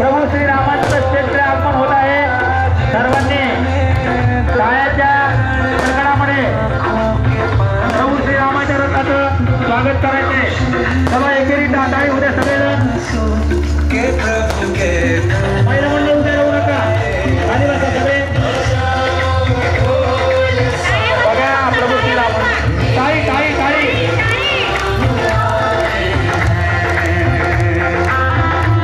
प्रभू श्रीरामांचं क्षेत्र आगमन होत आहे. सर्वांनी टाळ्याच्या कडकडामध्ये प्रभू श्रीरामाच्या रथाचं स्वागत करायचे. सभा एकेरी टाळी उद्या सगळेजण पहिलं म्हणलं उद्या येऊ नका. खाली बसा सगळे. बघा प्रभू श्रीराम टाळी टाळी टाळी.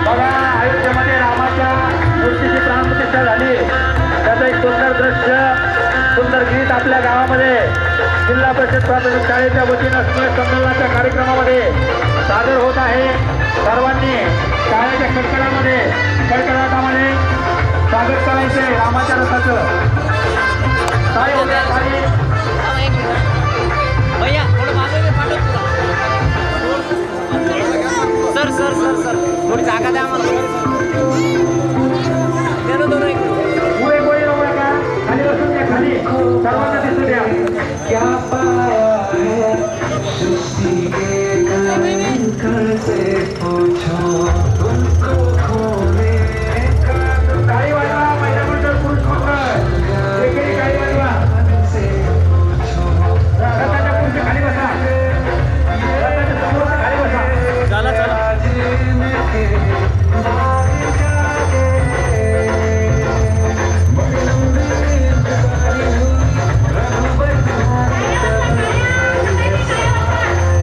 बघा आयुष्यामध्ये रामाच्या मूर्तीची प्राणप्रतिष्ठा झाली. त्याचं एक सुंदर दृश्य सुंदर गीत आपल्या गावामध्ये जिल्हा परिषद प्राथमिक शाळेच्या वतीनं संमेलनाच्या कार्यक्रमामध्ये सादर होत आहे. सर्वांनी शाळेच्या कडकडामध्ये कडकडाटामध्ये स्वागत करायचे रामाच्या रथाचं. काय होत्या खाली भैया थोडं मागे सर सर सर सर थोडी जागा द्या आम्हाला. पुढे कोणी येऊ नका. खाली बसून द्या. खाली सर्वांना दिसू द्या.